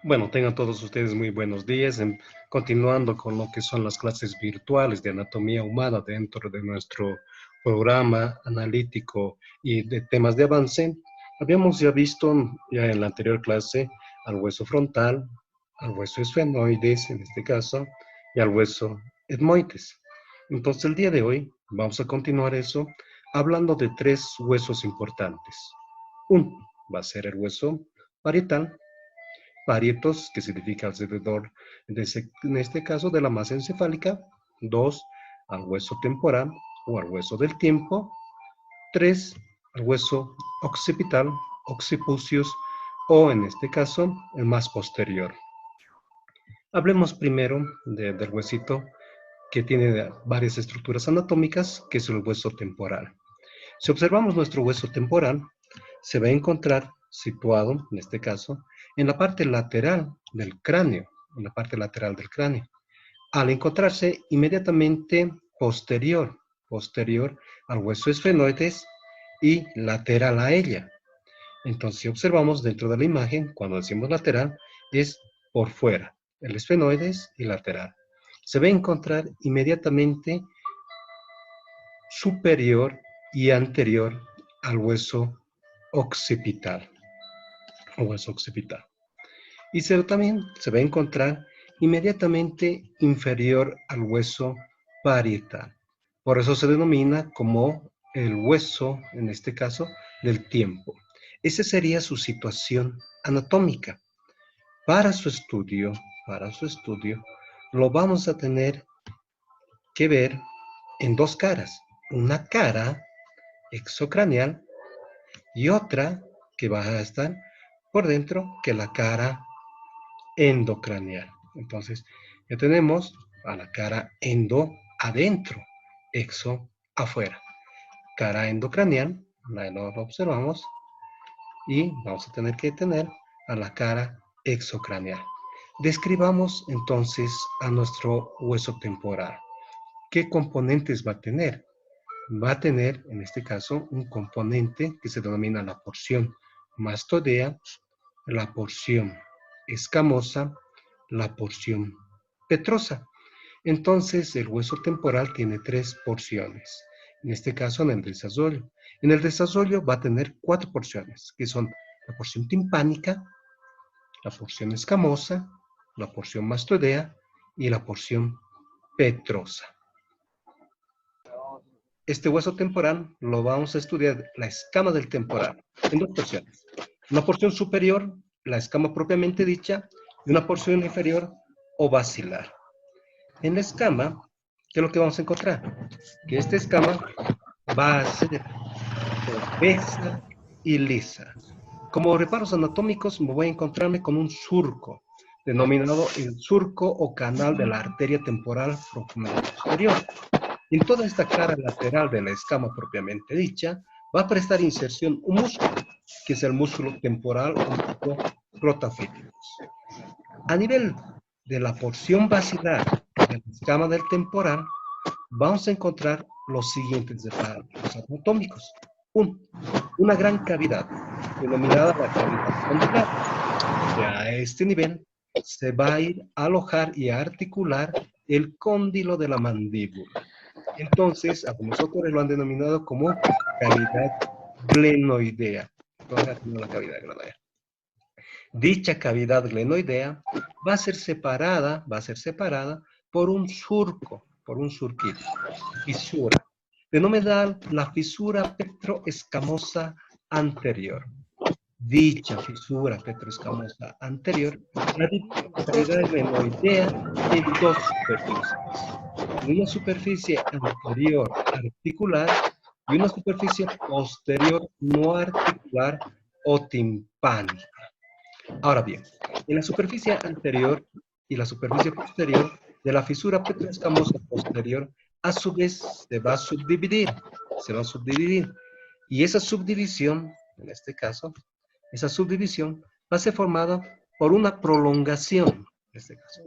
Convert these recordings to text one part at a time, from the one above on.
Bueno, tengan todos ustedes muy buenos días. Continuando con lo que son las clases virtuales de anatomía humana dentro de nuestro programa analítico y de temas de avance, habíamos ya visto ya en la anterior clase al hueso frontal, al hueso esfenoides en este caso, y al hueso etmoides. Entonces el día de hoy vamos a continuar eso hablando de tres huesos importantes. Uno va a ser el hueso parietal, parietos, que significa alrededor, en este caso, de la masa encefálica. Dos, al hueso temporal o al hueso del tiempo. Tres, al hueso occipital, occipucius, o en este caso, el más posterior. Hablemos primero del huesito que tiene varias estructuras anatómicas, que es el hueso temporal. Si observamos nuestro hueso temporal, se va a encontrar situado, en este caso, en la parte lateral del cráneo, en la parte lateral del cráneo, al encontrarse inmediatamente posterior al hueso esfenoides y lateral a ella. Entonces, si observamos dentro de la imagen, cuando decimos lateral, es por fuera, el esfenoides y lateral. Se va a encontrar inmediatamente superior y anterior al hueso occipital. Hueso occipital. Y también se va a encontrar inmediatamente inferior al hueso parietal. Por eso se denomina como el hueso, en este caso, del tiempo. Esa sería su situación anatómica. Para su estudio, lo vamos a tener que ver en dos caras. Una cara exocraneal y otra que va a estar por dentro, que la cara endocraneal. Entonces, ya tenemos a la cara endo adentro, exo afuera. Cara endocraneal, la lo observamos, y vamos a tener que tener a la cara exocraneal. Describamos entonces a nuestro hueso temporal. ¿Qué componentes va a tener? Va a tener, en este caso, un componente que se denomina la porción mastodea, la porción escamosa, la porción petrosa. Entonces, el hueso temporal tiene tres porciones. En este caso, en el desarrollo. En el desarrollo va a tener cuatro porciones, que son la porción timpánica, la porción escamosa, la porción mastodea y la porción petrosa. Este hueso temporal lo vamos a estudiar, la escama del temporal, en dos porciones. Una porción superior, la escama propiamente dicha, y una porción inferior o basilar. En la escama, ¿qué es lo que vamos a encontrar? Que esta escama va a ser obesa y lisa. Como reparos anatómicos, me voy a encontrarme con un surco, denominado el surco o canal de la arteria temporal profunda posterior. En toda esta cara lateral de la escama propiamente dicha, va a prestar inserción un músculo, que es el músculo temporal o rotafibrous. A nivel de la porción basilar de la escama del temporal, vamos a encontrar los siguientes parámetros anatómicos. Una gran cavidad, denominada la cavidad condylar, que a este nivel se va a ir a alojar y a articular el cóndilo de la mandíbula. Entonces, algunos autores lo han denominado como cavidad glenoidea. Entonces, la cavidad glenoidea. Dicha cavidad glenoidea va a ser separada por un surco, por un surquito, fisura, denominada la fisura petroescamosa anterior. Dicha fisura petroescamosa anterior la divide la cavidad glenoidea en dos superficies. Una superficie anterior articular y una superficie posterior no articular o timpánica. Ahora bien, en la superficie anterior y la superficie posterior de la fisura petroescamosa posterior, a su vez se va a subdividir. Y esa subdivisión, en este caso, esa subdivisión va a ser formada por una prolongación, en este caso.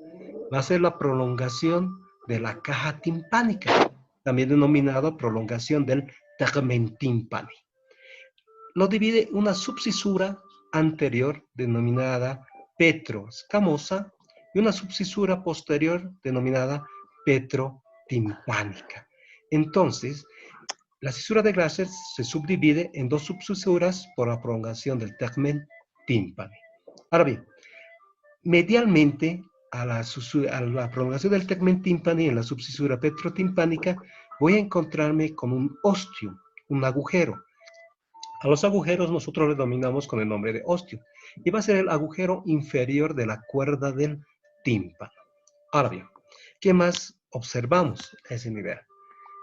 Va a ser la prolongación de la caja timpánica, también denominada prolongación del tegmen timpani. Lo divide una subcisura anterior denominada petroescamosa y una subcisura posterior denominada petrotimpánica. Entonces, la cisura de Glaser se subdivide en dos subcisuras por la prolongación del tegmen tímpani. Ahora bien, medialmente a la prolongación del tegmen tímpani en la subcisura petrotimpánica voy a encontrarme con un ostium, un agujero. A los agujeros nosotros le denominamos con el nombre de ostium y va a ser el agujero inferior de la cuerda del tímpano. Ahora bien, ¿qué más observamos a ese nivel?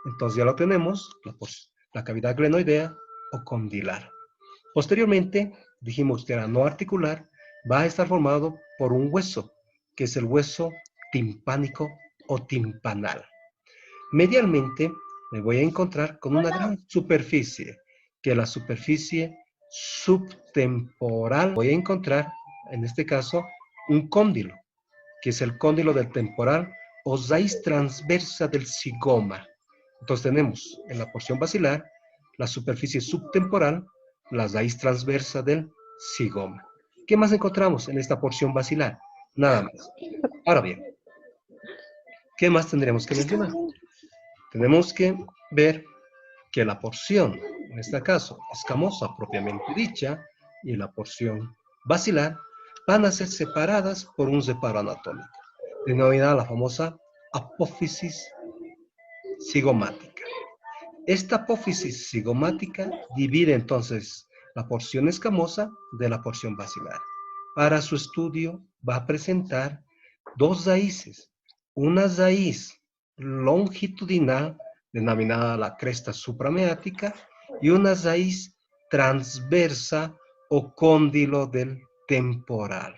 Entonces ya lo tenemos, la cavidad glenoidea o condilar. Posteriormente, dijimos que era no articular, va a estar formado por un hueso, que es el hueso timpánico o timpanal. Medialmente me voy a encontrar con una gran superficie, que es la superficie subtemporal. Voy a encontrar, en este caso, un cóndilo, que es el cóndilo del temporal o raíz transversa del zigoma. Entonces tenemos en la porción basilar la superficie subtemporal, la raíz transversa del zigoma. ¿Qué más encontramos en esta porción basilar? Nada más. Ahora bien, ¿qué más tendremos que mencionar? Tenemos que ver que la porción, en este caso, escamosa propiamente dicha, y la porción basilar van a ser separadas por un reparo anatómico, denominada la famosa apófisis zigomática. Esta apófisis zigomática divide entonces la porción escamosa de la porción basilar. Para su estudio va a presentar dos raíces, una raíz longitudinal denominada la cresta suprameática y una raíz transversa o cóndilo del temporal.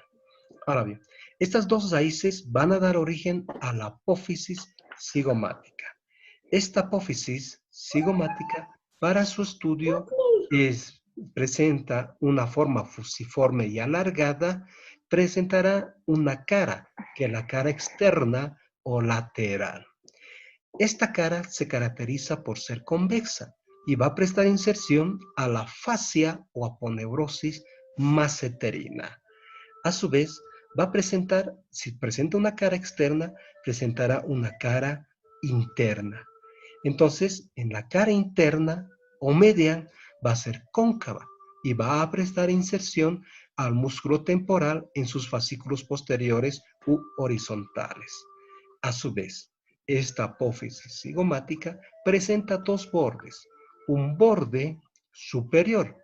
Ahora bien, estas dos raíces van a dar origen a la apófisis zigomática. Esta apófisis zigomática, para su estudio, presenta una forma fusiforme y alargada, presentará una cara, que es la cara externa o lateral. Esta cara se caracteriza por ser convexa y va a prestar inserción a la fascia o aponeurosis masseterina. A su vez, va a presentar, si presenta una cara externa, presentará una cara interna. Entonces, en la cara interna o medial va a ser cóncava y va a prestar inserción al músculo temporal en sus fascículos posteriores u horizontales. A su vez, esta apófisis zigomática presenta dos bordes. Un borde superior,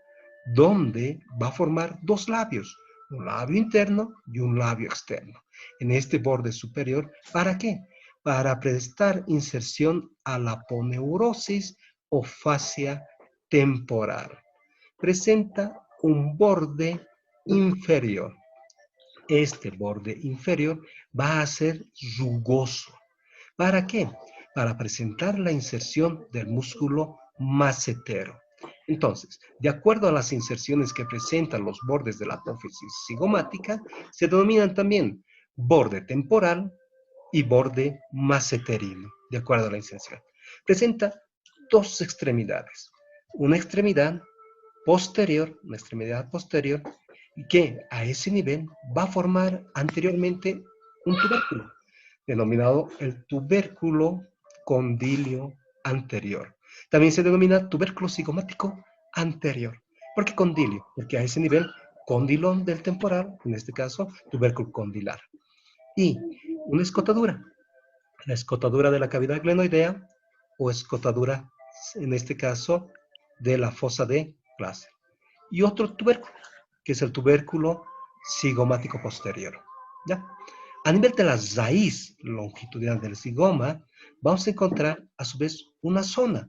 donde va a formar dos labios, un labio interno y un labio externo. En este borde superior, ¿para qué? Para prestar inserción a la aponeurosis o fascia temporal. Presenta un borde inferior. Este borde inferior va a ser rugoso. ¿Para qué? Para presentar la inserción del músculo macetero. Entonces, de acuerdo a las inserciones que presentan los bordes de la apófisis zigomática, se denominan también borde temporal y borde maceterino, de acuerdo a la inserción. Presenta dos extremidades. Una extremidad posterior, que a ese nivel va a formar anteriormente un tubérculo, denominado el tubérculo condilio anterior. También se denomina tubérculo zigomático anterior. ¿Por qué condilio? Porque a ese nivel, condilón del temporal, en este caso, tubérculo condilar. Y una escotadura, la escotadura de la cavidad glenoidea o escotadura, en este caso, de la fosa de Glaser. Y otro tubérculo, que es el tubérculo zigomático posterior. ¿Ya? A nivel de la raíz longitudinal del zigoma, vamos a encontrar a su vez una zona,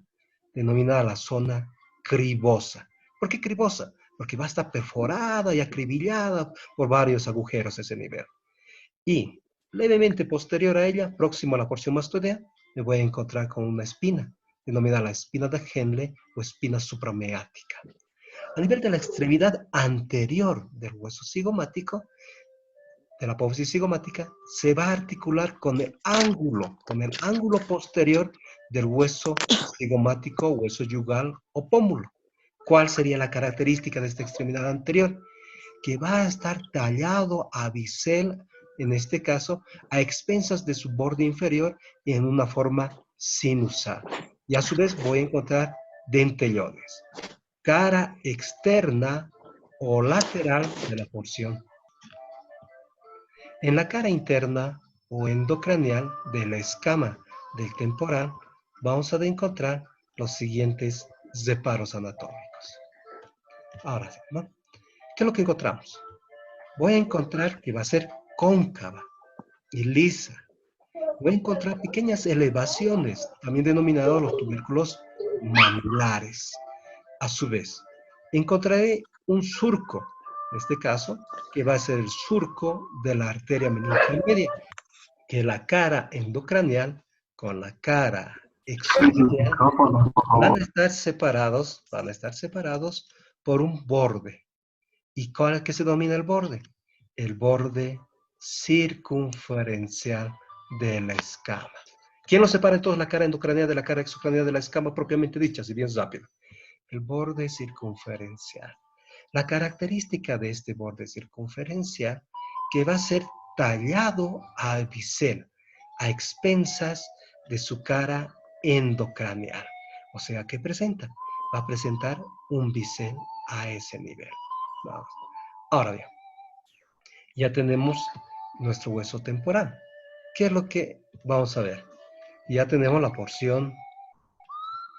denominada la zona cribosa. ¿Por qué cribosa? Porque va a estar perforada y acribillada por varios agujeros a ese nivel. Y levemente posterior a ella, próximo a la porción mastoidea, me voy a encontrar con una espina, denominada la espina de Henle o espina suprameática. A nivel de la extremidad anterior del hueso zigomático, de la apófisis zigomática, se va a articular con el ángulo posterior del hueso zigomático, hueso yugal o pómulo. ¿Cuál sería la característica de esta extremidad anterior? que va a estar tallado a bisel, en este caso, a expensas de su borde inferior y en una forma sinusal. Y a su vez voy a encontrar dentellones. Cara externa o lateral de la porción. En la cara interna o endocranial de la escama del temporal vamos a encontrar los siguientes separos anatómicos. Ahora sí, ¿no? ¿Qué es lo que encontramos? Voy a encontrar que va a ser cóncava y lisa. Voy a encontrar pequeñas elevaciones, también denominados los tubérculos mamulares. A su vez, encontraré un surco, en este caso, que va a ser el surco de la arteria meningeal media, que la cara endocranial con la cara exocranial van a estar separados por un borde. ¿Y cuál es que se domina el borde? El borde circunferencial de la escama. ¿Quién lo separa entonces la cara endocranial de la cara exocranial de la escama propiamente dicha, si bien rápido? El borde circunferencial. La característica de este borde circunferencial que va a ser tallado al bisel, a expensas de su cara endocranial. O sea, ¿qué presenta? Va a presentar un bisel a ese nivel. Vamos. Ahora bien, ya tenemos nuestro hueso temporal. ¿Qué es lo que vamos a ver? Ya tenemos la porción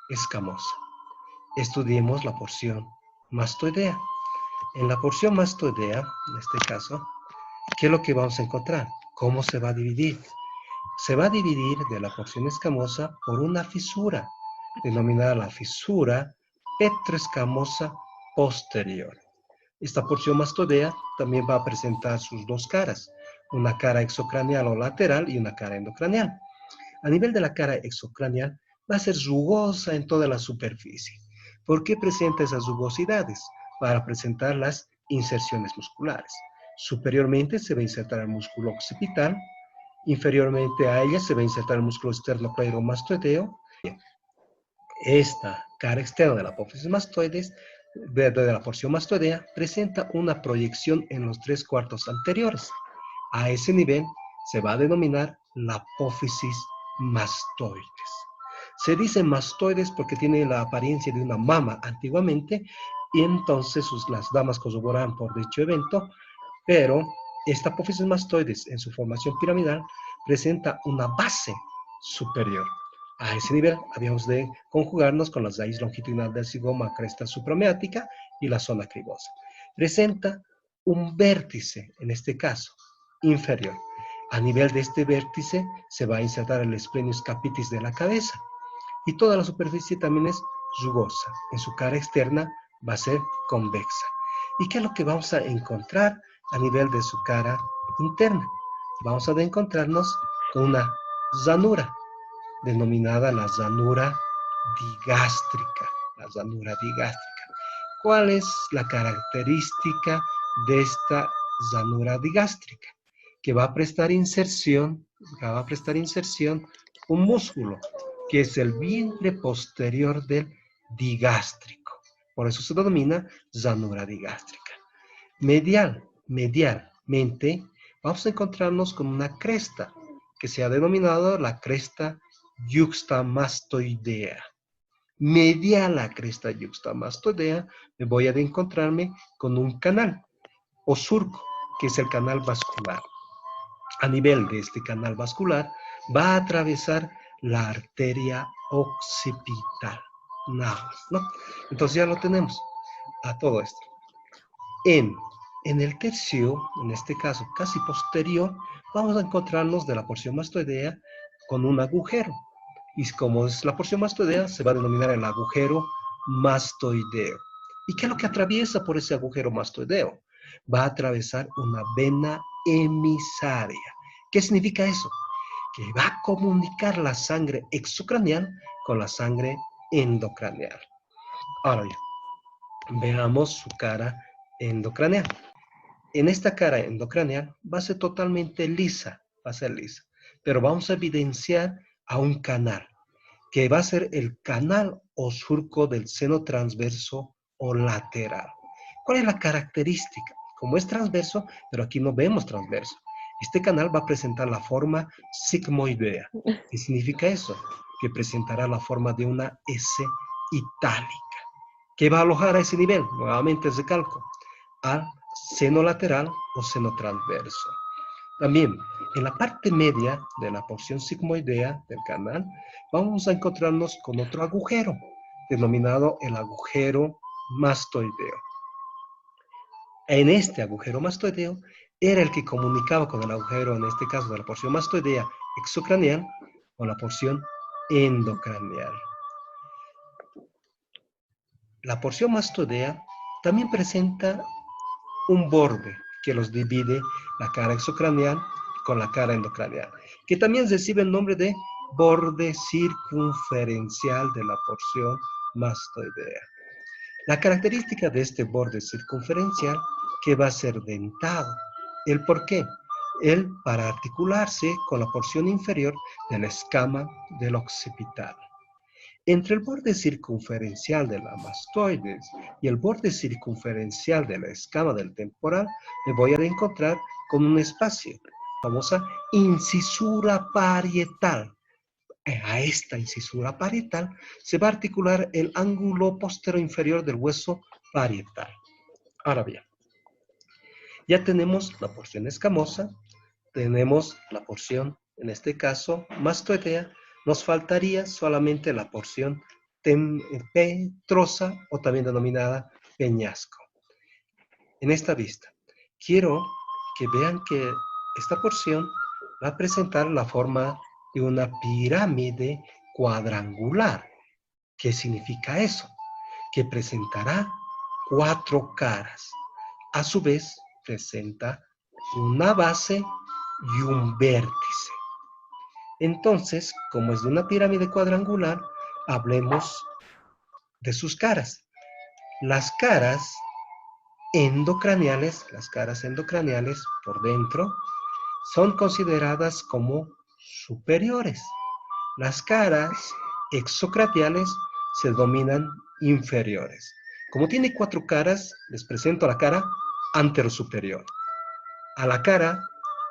escamosa. Estudiemos la porción mastoidea. En la porción mastoidea, en este caso, ¿qué es lo que vamos a encontrar? ¿Cómo se va a dividir? Se va a dividir de la porción escamosa por una fisura, denominada la fisura petroescamosa posterior. Esta porción mastoidea también va a presentar sus dos caras, una cara exocranial o lateral y una cara endocranial. A nivel de la cara exocranial va a ser rugosa en toda la superficie. ¿Por qué presenta esas rugosidades? Para presentar las inserciones musculares. Superiormente se va a insertar el músculo occipital, inferiormente a ella se va a insertar el músculo esternocleidomastoideo. Esta cara externa de la apófisis mastoides, de la porción mastoidea, presenta una proyección en los 3/4 anteriores. A ese nivel se va a denominar la apófisis mastoides. Se dice mastoides porque tiene la apariencia de una mama antiguamente, y entonces las damas corroboran por dicho evento, pero esta apófisis mastoides en su formación piramidal presenta una base superior. A ese nivel habíamos de conjugarnos con las raíz longitudinal del zigoma cresta suprameática y la zona cribosa. Presenta un vértice, en este caso, inferior. A nivel de este vértice se va a insertar el splenius capitis de la cabeza. Y toda la superficie también es rugosa. En su cara externa va a ser convexa. ¿Y qué es lo que vamos a encontrar a nivel de su cara interna? Vamos a encontrarnos con una ranura, denominada la ranura digástrica. La ranura digástrica. ¿Cuál es la característica de esta ranura digástrica? Que va a prestar inserción un músculo, que es el vientre posterior del digástrico. Por eso se denomina ranura digástrica. Medialmente, vamos a encontrarnos con una cresta, que se ha denominado la cresta yuxtamastoidea. Medial a la cresta yuxtamastoidea, me voy a encontrarme con un canal o surco, que es el canal vascular. A nivel de este canal vascular va a atravesar la arteria occipital. Nada más, ¿no? Entonces ya lo tenemos a todo esto. En el tercio, en este caso casi posterior, vamos a encontrarnos de la porción mastoidea con un agujero. Y como es la porción mastoidea, se va a denominar el agujero mastoideo. ¿Y qué es lo que atraviesa por ese agujero mastoideo? Va a atravesar una vena emisaria. ¿Qué significa eso? Que va a comunicar la sangre exocranial con la sangre endocranial. Ahora bien, veamos su cara endocranial. En esta cara endocranial va a ser totalmente lisa, pero vamos a evidenciar a un canal, que va a ser el canal o surco del seno transverso o lateral. ¿Cuál es la característica? como es transverso, pero aquí no vemos transverso. Este canal va a presentar la forma sigmoidea. ¿Qué significa eso? Que presentará la forma de una S itálica. ¿Qué va a alojar a ese nivel? Nuevamente recalco, al seno lateral o seno transverso. También, en la parte media de la porción sigmoidea del canal, vamos a encontrarnos con otro agujero, denominado el agujero mastoideo. En este agujero mastoideo, era el que comunicaba con el agujero, en este caso de la porción mastoidea exocraneal, con la porción endocraneal. La porción mastoidea también presenta un borde que los divide la cara exocraneal con la cara endocraneal, que también recibe el nombre de borde circunferencial de la porción mastoidea. La característica de este borde circunferencial que va a ser dentado. ¿El por qué? El para articularse con la porción inferior de la escama del occipital. Entre el borde circunferencial de la mastoides y el borde circunferencial de la escama del temporal, me voy a encontrar con un espacio, famosa incisura parietal. A esta incisura parietal se va a articular el ángulo posterior del hueso parietal. Ahora bien, ya tenemos la porción escamosa, tenemos la porción, en este caso, mastoidea. Nos faltaría solamente la porción petrosa o también denominada peñasco. En esta vista, quiero que vean que esta porción va a presentar la forma de una pirámide cuadrangular. ¿Qué significa eso? Que presentará 4 caras. A su vez, presenta una base y un vértice. Entonces, como es de una pirámide cuadrangular, hablemos de sus caras. Las caras endocraneales por dentro, son consideradas como superiores. Las caras exocraniales se denominan inferiores. Como tiene 4 caras, les presento a la cara anterosuperior, a la cara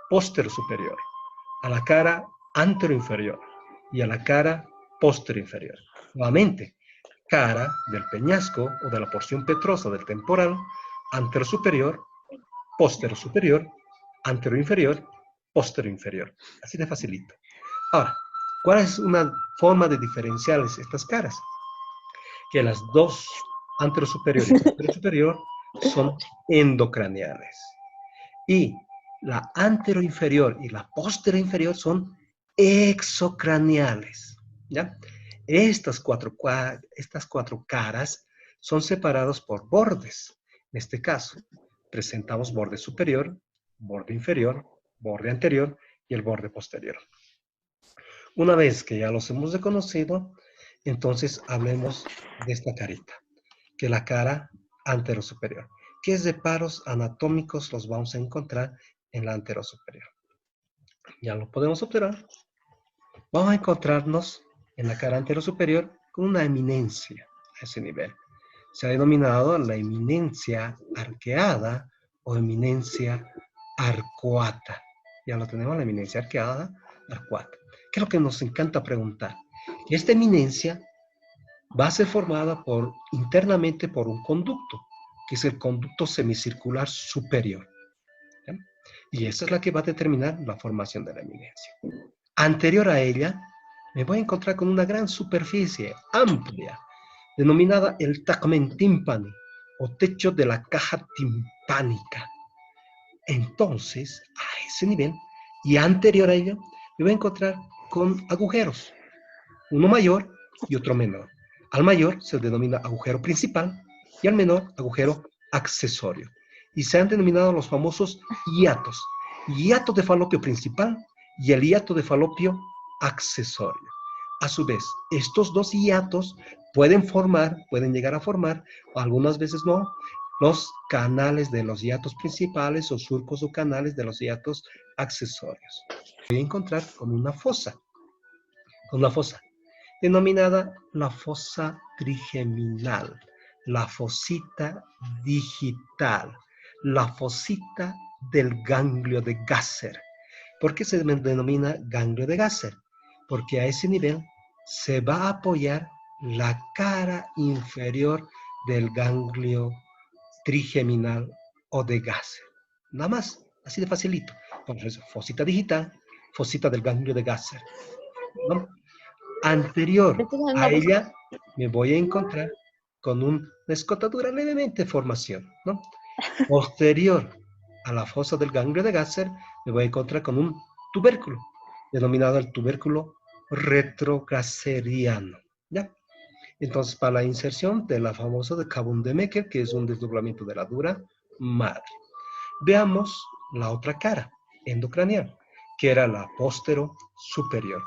posterosuperior, a la cara anteroinferior y a la cara posteroinferior. Nuevamente, cara del peñasco o de la porción petrosa del temporal, anterosuperior, posterosuperior, anteroinferior, posteroinferior. Así de facilito. Ahora, ¿cuál es una forma de diferenciar estas caras? Que las dos, anterosuperior y posterosuperior, son endocraneales. Y la anteroinferior y la posteroinferior son exocraneales. ¿Ya? Estas cuatro caras son separadas por bordes. En este caso, presentamos borde superior, borde inferior, borde anterior y el borde posterior. Una vez que ya los hemos reconocido, entonces hablemos de esta carita, que es la cara anterosuperior. ¿Qué reparos anatómicos los vamos a encontrar en la anterosuperior? Ya lo podemos observar. Vamos a encontrarnos en la cara anterosuperior con una eminencia a ese nivel. Se ha denominado la eminencia arqueada o eminencia arcuata. Ya lo tenemos, la eminencia arqueada, arcuata. ¿Qué es lo que nos encanta preguntar? Esta eminencia va a ser formada internamente por un conducto, que es el conducto semicircular superior. ¿Ya? Y esa es la que va a determinar la formación de la eminencia. Anterior a ella, me voy a encontrar con una gran superficie amplia, denominada el tegmen timpani, o techo de la caja timpánica. Entonces, a ese nivel, y anterior a ello, me voy a encontrar con agujeros, uno mayor y otro menor. Al mayor se denomina agujero principal y al menor agujero accesorio. Y se han denominado los famosos hiatos. Hiato de falopio principal y el hiato de falopio accesorio. A su vez, estos dos hiatos pueden llegar a formar, o algunas veces no, los canales de los hiatos principales o surcos o canales de los hiatos accesorios. Voy a encontrar con una fosa, denominada la fosa trigeminal, la fosita digital, la fosita del ganglio de Gasser. ¿Por qué se denomina ganglio de Gasser? Porque a ese nivel se va a apoyar la cara inferior del ganglio trigeminal o de Gasser. Nada más, así de facilito. Entonces, fosita digital, fosita del ganglio de Gasser, ¿no? Anterior Entonces, a no, pues, ella me voy a encontrar con una escotadura levemente formación, ¿no? Posterior a la fosa del ganglio de Gasser me voy a encontrar con un tubérculo, denominado el tubérculo retrogasseriano, ¿ya? Entonces, para la inserción de la famosa de Kabun-Demecker, que es un desdoblamiento de la dura madre. Veamos la otra cara, endocranial, que era la póstero superior.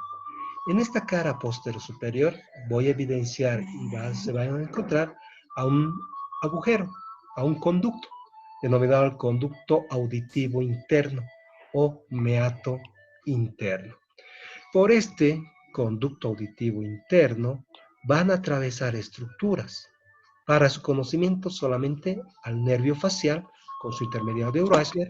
En esta cara póstero superior voy a evidenciar y se van a encontrar a un agujero, a un conducto, denominado el conducto auditivo interno o meato interno. Por este conducto auditivo interno van a atravesar estructuras. Para su conocimiento solamente al nervio facial con su intermediario de Eurasmer,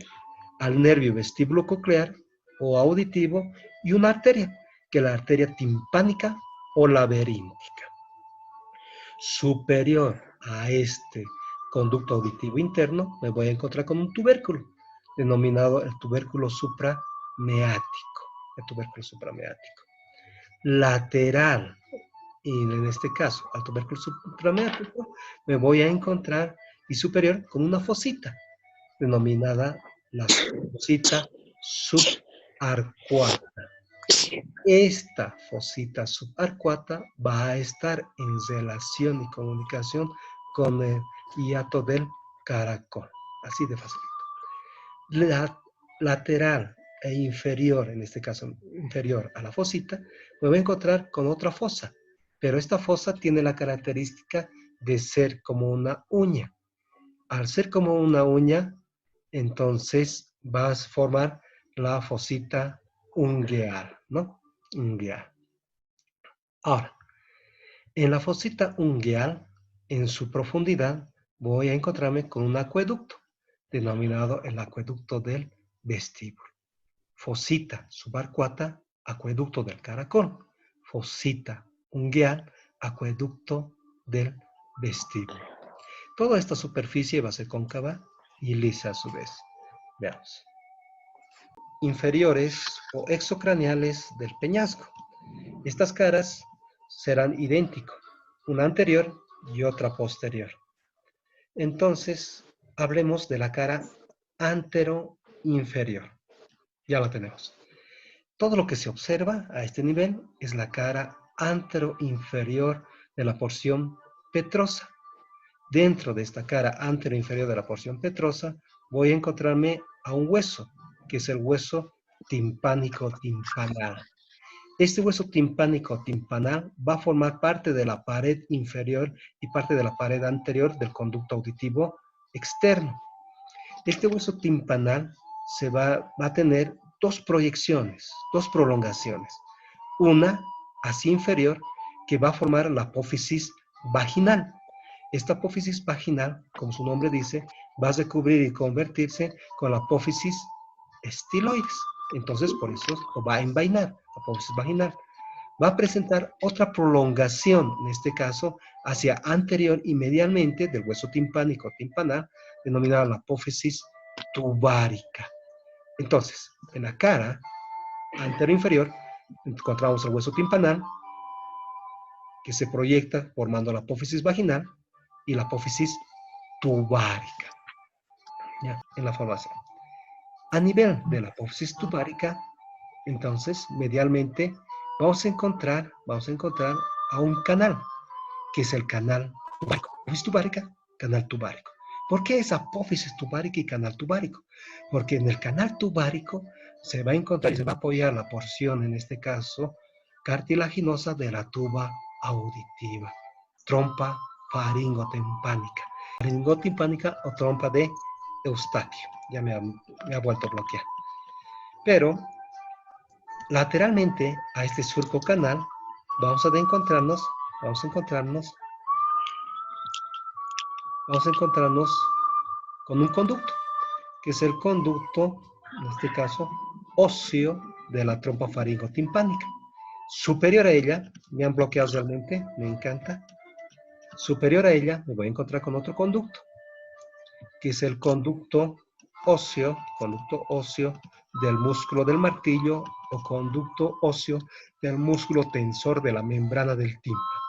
al nervio vestíbulo coclear o auditivo y una arteria, que es la arteria timpánica o laberintica. Superior a este conducto auditivo interno me voy a encontrar con un tubérculo, denominado el tubérculo suprameático. El tubérculo suprameático. Lateral, y en este caso al tubérculo suprameático, me voy a encontrar y superior con una fosita, denominada la fosita subarcuata. Esta fosita subarcuata va a estar en relación y comunicación con el hiato del caracol. Así de facilito. La lateral e inferior, en este caso inferior a la fosita, me voy a encontrar con otra fosa, pero esta fosa tiene la característica de ser como una uña. Al ser como una uña, entonces vas a formar la fosita ungueal, ¿no? Ungueal. Ahora, en la fosita ungueal, en su profundidad, voy a encontrarme con un acueducto, denominado el acueducto del vestíbulo. Fosita subarcuata, acueducto del caracol. Fosita ungueal, acueducto del vestíbulo. Toda esta superficie va a ser cóncava y lisa a su vez. Veamos. Inferiores o exocraneales del peñasco. Estas caras serán idénticas, una anterior y otra posterior. Entonces, hablemos de la cara antero-inferior. Ya la tenemos. Todo lo que se observa a este nivel es la cara antero-inferior de la porción petrosa. Dentro de esta cara antero-inferior de la porción petrosa voy a encontrarme a un hueso, que es el hueso timpánico-timpanal. Este hueso timpánico-timpanal va a formar parte de la pared inferior y parte de la pared anterior del conducto auditivo externo. Este hueso timpanal va a tener dos proyecciones, dos prolongaciones. Una hacia inferior, que va a formar la apófisis vaginal. Esta apófisis vaginal, como su nombre dice, va a recubrir y convertirse con la apófisis estiloides. Entonces, por eso va a envainar, apófisis vaginal. Va a presentar otra prolongación, en este caso, hacia anterior y medialmente del hueso timpánico timpanal, denominada la apófisis tubárica. Entonces, en la cara anterior-inferior encontramos el hueso timpanal, que se proyecta formando la apófisis vaginal y la apófisis tubárica, ¿ya? En la formación. A nivel de la apófisis tubárica, entonces, medialmente, vamos a encontrar a un canal, que es el canal tubárico. Apófisis tubárica, canal tubárico. ¿Por qué es apófisis tubárica y canal tubárico? Porque en el canal tubárico se va a encontrar y se va a apoyar la porción, en este caso, cartilaginosa de la tuba auditiva, trompa faringotimpánica. Faringotimpánica o trompa de Eustaquio. Ya me ha vuelto a bloquear. Pero lateralmente a este surco canal vamos a encontrarnos con un conducto, que es el conducto, en este caso, óseo de la trompa faringotimpánica. Superior a ella, me han bloqueado realmente, me encanta. Superior a ella me voy a encontrar con otro conducto, que es el conducto óseo del músculo del martillo o conducto óseo del músculo tensor de la membrana del tímpano.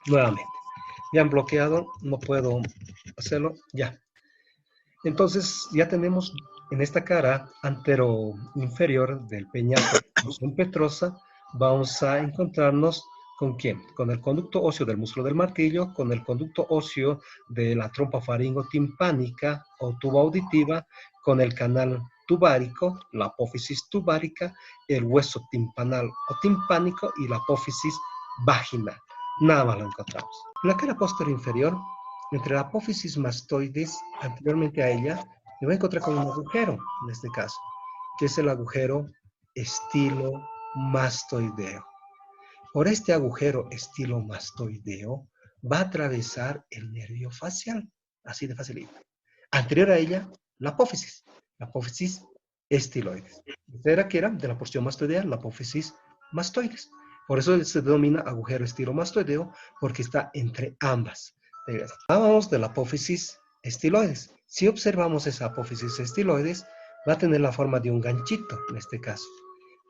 Nuevamente, me han bloqueado, no puedo hacerlo, ya. Entonces ya tenemos en esta cara antero-inferior del peñasco petrosa, vamos a encontrarnos ¿con quién? Con el conducto óseo del músculo del martillo, con el conducto óseo de la trompa faringotimpánica o tuba auditiva, con el canal tubárico, la apófisis tubárica, el hueso timpanal o timpánico y la apófisis vaginal. Nada más lo encontramos. En la cara posterior inferior, entre la apófisis mastoides, anteriormente a ella, me voy a encontrar con un agujero, en este caso, que es el agujero estilomastoideo. Por este agujero estilomastoideo va a atravesar el nervio facial, así de facilito. Anterior a ella, la apófisis estiloides. Esta era que era de la porción mastoidea, la apófisis mastoides. Por eso se denomina agujero estilomastoideo, porque está entre ambas. Hablábamos de la apófisis estiloides. Si observamos esa apófisis estiloides, va a tener la forma de un ganchito, en este caso,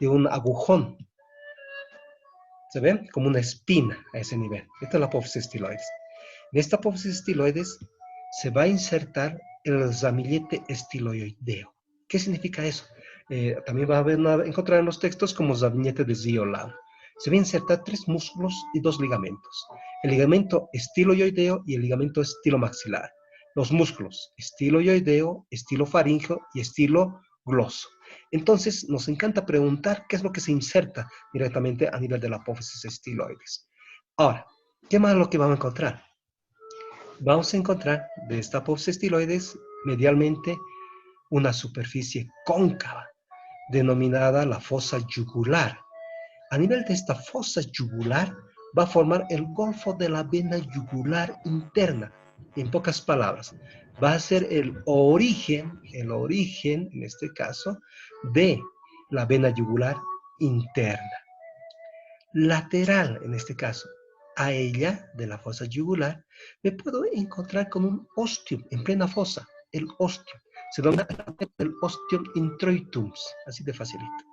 de un agujón. ¿Se ve? Como una espina a ese nivel. Esta es la apófisis estiloides. En esta apófisis estiloides se va a insertar el ramillete estiloideo. ¿Qué significa eso? También va a encontrar en los textos como ramillete de Ziolau. Se va a insertar 3 músculos y 2 ligamentos. El ligamento estiloideo y el ligamento estilomaxilar. Los músculos estiloideo, estilofaringeo y estilogloso. Entonces, nos encanta preguntar qué es lo que se inserta directamente a nivel de la apófisis estiloides. Ahora, ¿qué más es lo que vamos a encontrar? Vamos a encontrar de esta apófisis estiloides medialmente una superficie cóncava, denominada la fosa yugular. A nivel de esta fosa yugular va a formar el golfo de la vena yugular interna. En pocas palabras, va a ser el origen en este caso, de la vena yugular interna. Lateral, en este caso, a ella, de la fosa yugular, me puedo encontrar con un ostium en plena fosa, el ostium. Se denomina el ostium introitums, así de facilito.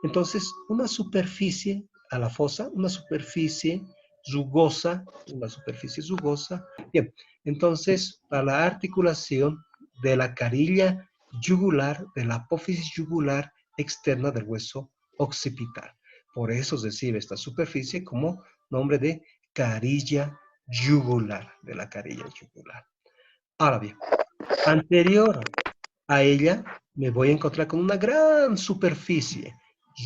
Entonces, una superficie a la fosa, una superficie rugosa. Bien, entonces, para la articulación de la carilla yugular, de la apófisis yugular externa del hueso occipital. Por eso recibe esta superficie como nombre de carilla yugular, de la carilla yugular. Ahora bien, anterior a ella me voy a encontrar con una gran superficie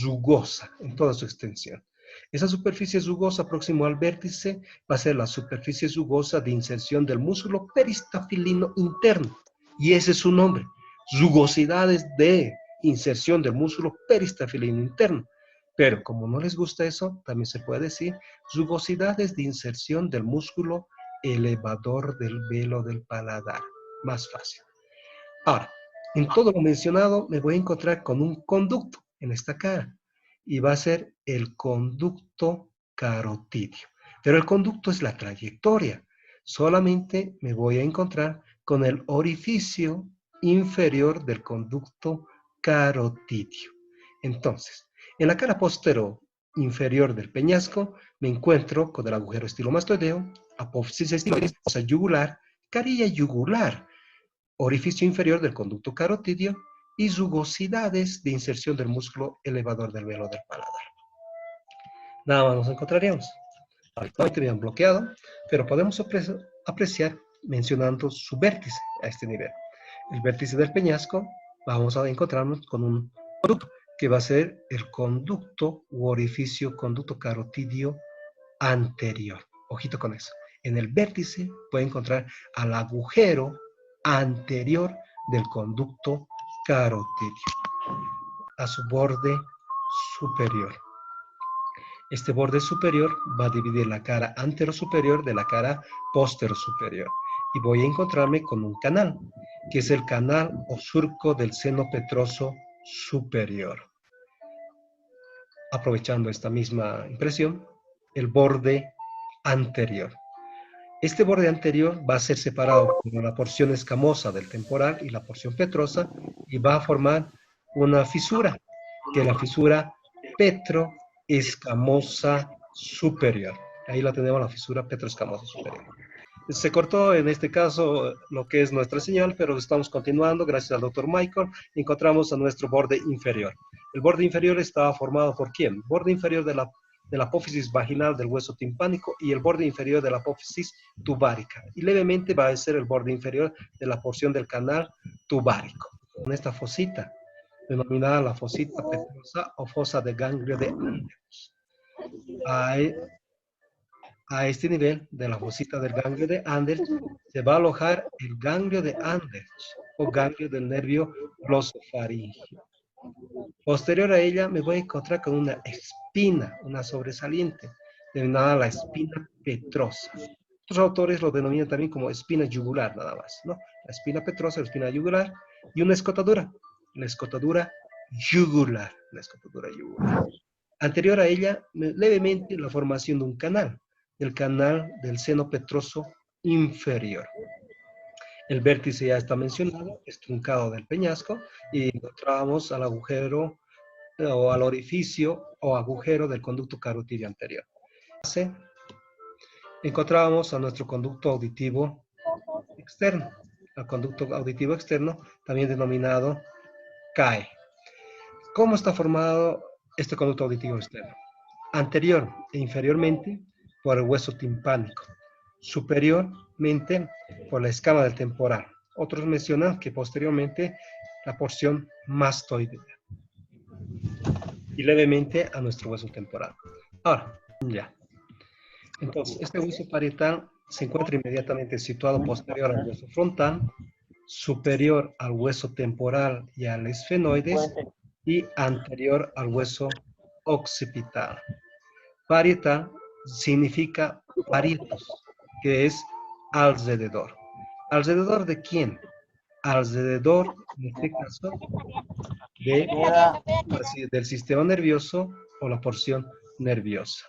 rugosa en toda su extensión. Esa superficie rugosa próximo al vértice va a ser la superficie rugosa de inserción del músculo peristafilino interno. Y ese es su nombre, rugosidades de inserción del músculo peristafilino interno. Pero como no les gusta eso, también se puede decir rugosidades de inserción del músculo elevador del velo del paladar. Más fácil. Ahora, en todo lo mencionado me voy a encontrar con un conducto en esta cara y va a ser el conducto carotidio. Pero el conducto es la trayectoria. Solamente me voy a encontrar con el orificio inferior del conducto carotidio. Entonces, en la cara posterior inferior del peñasco me encuentro con el agujero estilomastoideo, apófisis estiloides, fosa yugular, carilla yugular, orificio inferior del conducto carotidio y rugosidades de inserción del músculo elevador del velo del paladar. Nada más nos encontraríamos. Actualmente me han bloqueado, pero podemos apreciar mencionando su vértice a este nivel. El vértice del peñasco, vamos a encontrarnos con un conducto que va a ser el conducto u orificio conducto carotidio anterior. Ojito con eso. En el vértice puede encontrar al agujero anterior del conducto carotidio a su borde superior. Este borde superior va a dividir la cara anterosuperior de la cara posterosuperior y voy a encontrarme con un canal. que es el canal o surco del seno petroso superior. Aprovechando esta misma impresión, el borde anterior. Este borde anterior va a ser separado por la porción escamosa del temporal y la porción petrosa y va a formar una fisura, que es la fisura petroescamosa superior. Ahí la tenemos, la fisura petroescamosa superior. Se cortó en este caso lo que es nuestra señal, pero estamos continuando. Gracias al doctor Michael, encontramos a nuestro borde inferior. El borde inferior estaba formado por ¿quién? Borde inferior de la apófisis vaginal del hueso timpánico y el borde inferior de la apófisis tubárica. Y levemente va a ser el borde inferior de la porción del canal tubárico. Con esta fosita, denominada la fosita petrosa o fosa de ganglio de Anders. A este nivel de la fosita del ganglio de Anders se va a alojar el ganglio de Anders o ganglio del nervio glosofaríngeo. Posterior a ella me voy a encontrar con una espina, una sobresaliente, denominada la espina petrosa. Otros autores lo denominan también como espina yugular, nada más, ¿no? La espina petrosa, la espina yugular, y una escotadura, la escotadura yugular, la escotadura yugular. Anterior a ella, levemente la formación de un canal, el canal del seno petroso inferior. El vértice ya está mencionado, es truncado del peñasco, y encontramos al agujero o al orificio o agujero del conducto carotidio anterior. Encontrábamos a nuestro conducto auditivo externo, al conducto auditivo externo, también denominado CAE. ¿Cómo está formado este conducto auditivo externo? Anterior e inferiormente por el hueso timpánico, superiormente por la escama del temporal. Otros mencionan que posteriormente la porción mastoidea y levemente a nuestro hueso temporal. Ahora, ya. Entonces, este hueso parietal se encuentra inmediatamente situado posterior al hueso frontal, superior al hueso temporal y al esfenoides y anterior al hueso occipital. Parietal significa parietos, que es alrededor. ¿Alrededor de quién? Alrededor, en este caso, del sistema nervioso o la porción nerviosa.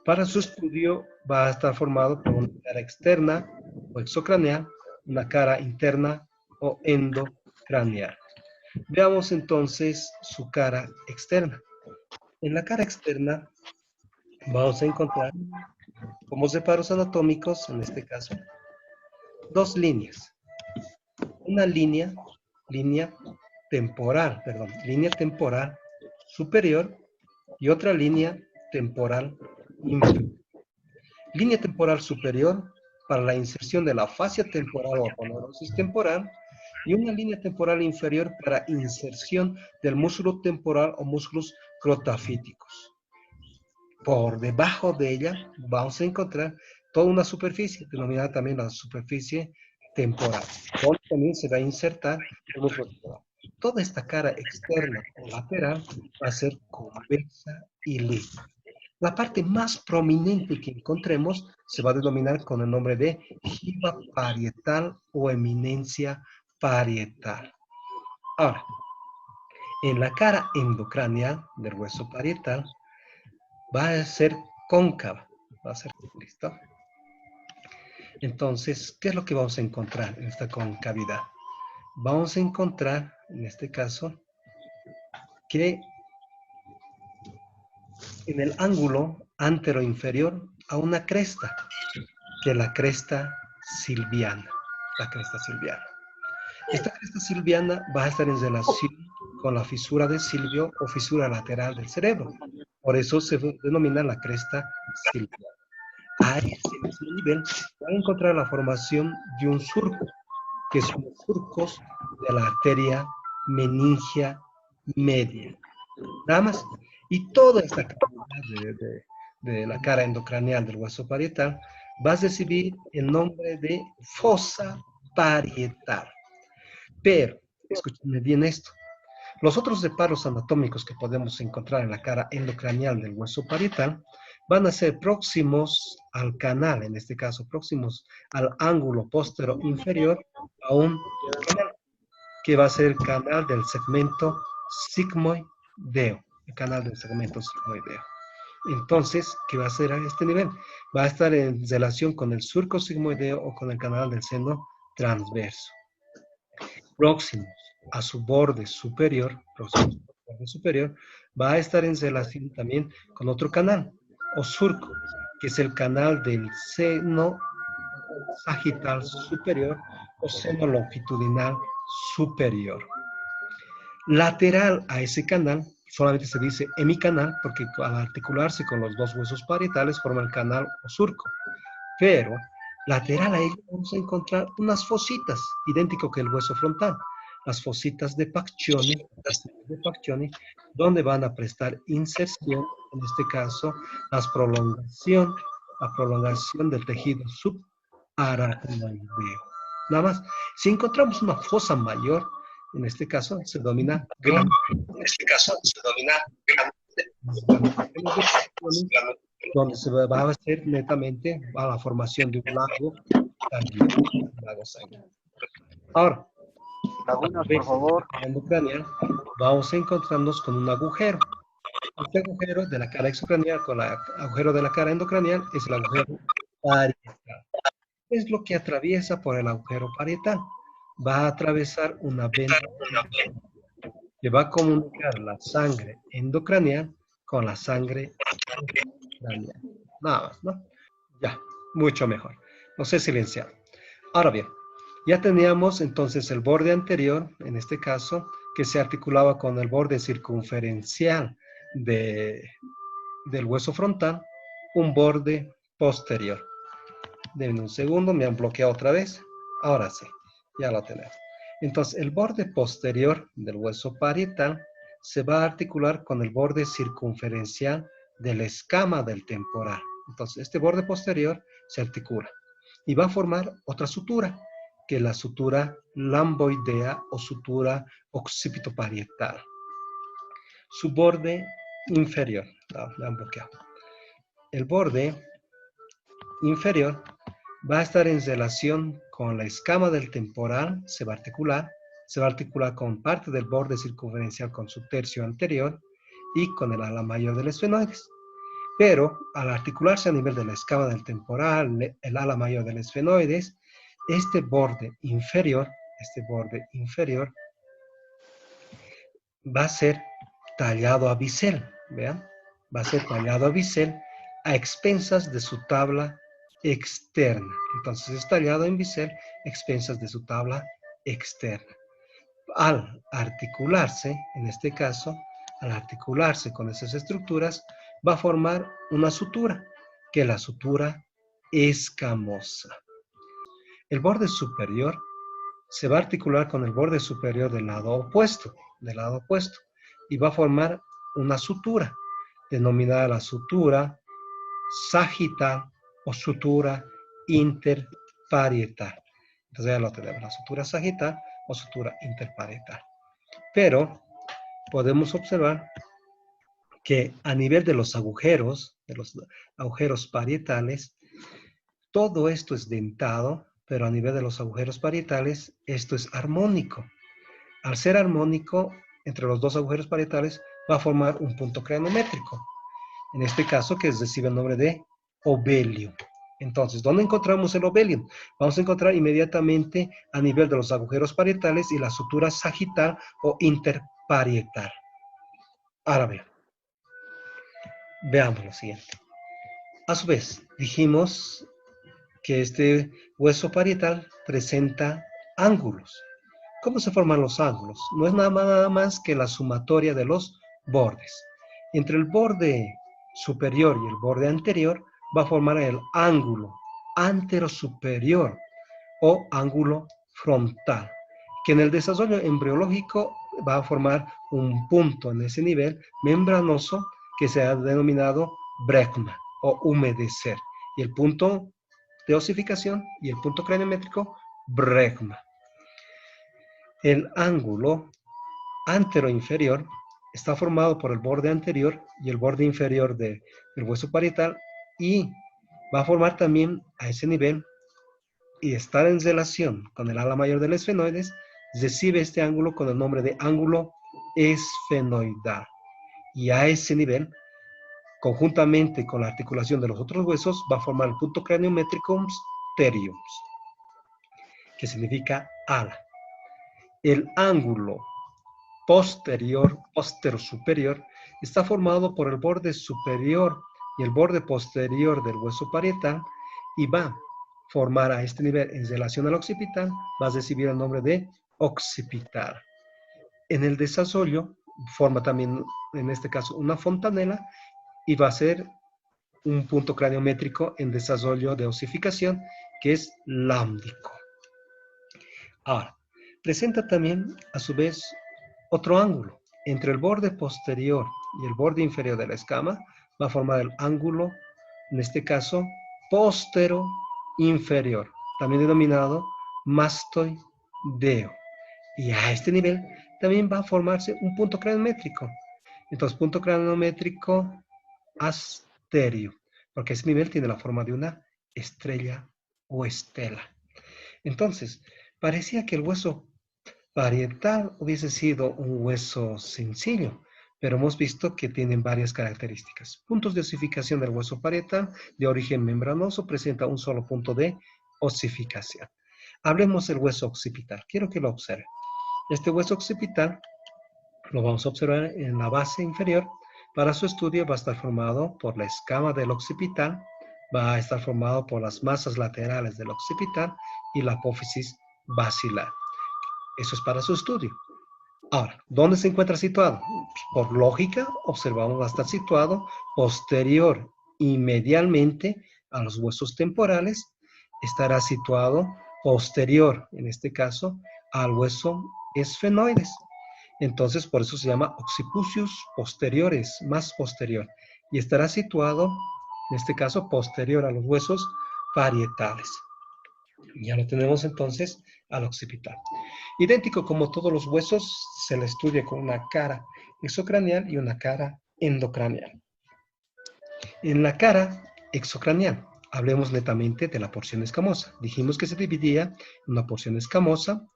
Para su estudio va a estar formado por una cara externa o exocraneal, una cara interna o endocraneal. Veamos entonces su cara externa. En la cara externa vamos a encontrar como separos anatómicos, en este caso, dos líneas. Una línea temporal superior y otra línea temporal inferior. Línea temporal superior para la inserción de la fascia temporal o aponeurosis temporal y una línea temporal inferior para inserción del músculo temporal o músculos crotafíticos. Por debajo de ella vamos a encontrar toda una superficie, denominada también la superficie temporal, donde también se va a insertar el músculo temporal. Toda esta cara externa o lateral va a ser convexa y lisa. La parte más prominente que encontremos se va a denominar con el nombre de jiba parietal o eminencia parietal. Ahora, en la cara endocraneal del hueso parietal va a ser cóncava. Va a ser, ¿listo? Entonces, ¿qué es lo que vamos a encontrar en esta concavidad? Vamos a encontrar, en este caso, que en el ángulo antero-inferior a una cresta, que es la cresta silviana. La cresta silviana. Esta cresta silviana va a estar en relación con la fisura de Silvio o fisura lateral del cerebro. Por eso se denomina la cresta silviana. A ese mismo nivel van a encontrar la formación de un surco, que son los surcos de la arteria meningia media. Nada más. Y toda esta cavidad de la cara endocraneal del hueso parietal va a recibir el nombre de fosa parietal. Pero, escúchenme bien esto, los otros separos anatómicos que podemos encontrar en la cara endocraneal del hueso parietal van a ser próximos al canal, en este caso, próximos al ángulo póstero inferior a un canal, que va a ser el canal del segmento sigmoideo, el canal del segmento sigmoideo. Entonces, ¿qué va a ser a este nivel? Va a estar en relación con el surco sigmoideo o con el canal del seno transverso. Próximos a su borde superior, va a estar en relación también con otro canal o surco, que es el canal del seno sagital superior o seno longitudinal superior. Lateral a ese canal, solamente se dice hemicanal, porque al articularse con los dos huesos parietales forma el canal o surco. Pero lateral a ello vamos a encontrar unas fositas, idéntico que el hueso frontal. Las fositas de Pacchioni, donde van a prestar inserción, en este caso, la prolongación del tejido subaracnoideo. Nada más. Si encontramos una fosa mayor, en este caso se denomina gran. Donde se va a hacer netamente a la formación de un lago sanguíneo. Ahora, Lagunas, por favor. endocranial, vamos a encontrarnos con un agujero. Este agujero de la cara exocranial con el agujero de la cara endocranial es el agujero parietal. Es lo que atraviesa por el agujero parietal. Va a atravesar una vena que va a comunicar la sangre endocranial con la sangre exocranial. Nada más, ¿no? Ya, mucho mejor. No sé silenciar. Ahora bien, ya teníamos entonces el borde anterior, en este caso, que se articulaba con el borde circunferencial del hueso frontal, un borde posterior. Denme un segundo, me han bloqueado otra vez. Ahora sí, ya lo tenemos. Entonces, el borde posterior del hueso parietal se va a articular con el borde circunferencial de la escama del temporal. Entonces, este borde posterior se articula y va a formar otra sutura, que es la sutura lamboidea o sutura occipitoparietal. Su borde inferior, me han bloqueado. El borde inferior va a estar en relación con la escama del temporal, se va a articular con parte del borde circunferencial con su tercio anterior y con el ala mayor del esfenoides. Pero al articularse a nivel de la escama del temporal, el ala mayor del esfenoides, este borde inferior va a ser tallado a bisel, ¿vean? Va a ser tallado a bisel a expensas de su tabla externa. Entonces es tallado en bisel a expensas de su tabla externa. Al articularse, en este caso, al articularse con esas estructuras, va a formar una sutura, que es la sutura escamosa. El borde superior se va a articular con el borde superior del lado opuesto, y va a formar una sutura, denominada la sutura sagital o sutura interparietal. Entonces ya lo tenemos, la sutura sagital o sutura interparietal. Pero podemos observar que a nivel de los agujeros parietales, todo esto es dentado, pero a nivel de los agujeros parietales, esto es armónico. Al ser armónico, entre los dos agujeros parietales, va a formar un punto cranométrico. En este caso, que recibe el nombre de obelio. Entonces, ¿dónde encontramos el obelio? Vamos a encontrar inmediatamente a nivel de los agujeros parietales y la sutura sagital o interparietal. Ahora bien, veamos lo siguiente. A su vez, dijimos que este hueso parietal presenta ángulos. ¿Cómo se forman los ángulos? No es nada más que la sumatoria de los bordes. Entre el borde superior y el borde anterior va a formar el ángulo anterosuperior o ángulo frontal, que en el desarrollo embriológico va a formar un punto en ese nivel membranoso que se ha denominado brecma o humedecer. Y el punto de osificación y el punto craniométrico, brecma. El ángulo anteroinferior está formado por el borde anterior y el borde inferior del hueso parietal, y va a formar también a ese nivel, y estar en relación con el ala mayor del esfenoides, recibe este ángulo con el nombre de ángulo esfenoidal. Y a ese nivel, conjuntamente con la articulación de los otros huesos, va a formar el punto craniométrico pterium, que significa ala. El ángulo posterior, postero-superior, está formado por el borde superior y el borde posterior del hueso parietal, y va a formar a este nivel en relación al occipital, va a recibir el nombre de occipital. En el desarrollo forma también, en este caso, una fontanela, y va a ser un punto craniométrico en desarrollo de osificación, que es lámbrico. Ahora, presenta también, a su vez, otro ángulo. Entre el borde posterior y el borde inferior de la escama va a formar el ángulo, en este caso, postero-inferior, también denominado mastoideo. Y a este nivel también va a formarse un punto craniométrico. Entonces, punto craniométrico asterio, porque ese nivel tiene la forma de una estrella o estela. Entonces, parecía que el hueso parietal hubiese sido un hueso sencillo, pero hemos visto que tienen varias características. Puntos de osificación del hueso parietal de origen membranoso presenta un solo punto de osificación. Hablemos del hueso occipital. Quiero que lo observen. Este hueso occipital lo vamos a observar en la base inferior. Para su estudio va a estar formado por la escama del occipital, va a estar formado por las masas laterales del occipital y la apófisis basilar. Eso es para su estudio. Ahora, ¿dónde se encuentra situado? Por lógica, observamos va a estar situado posterior y medialmente a los huesos temporales. Estará situado posterior, en este caso, al hueso esfenoides. Entonces, por eso se llama occipucius posteriores, más posterior. Y estará situado, en este caso, posterior a los huesos parietales. Ya lo tenemos entonces al occipital. Idéntico como todos los huesos, se le estudia con una cara exocraneal y una cara endocraneal. En la cara exocraneal, hablemos netamente de la porción escamosa. Dijimos que se dividía en una porción escamosa,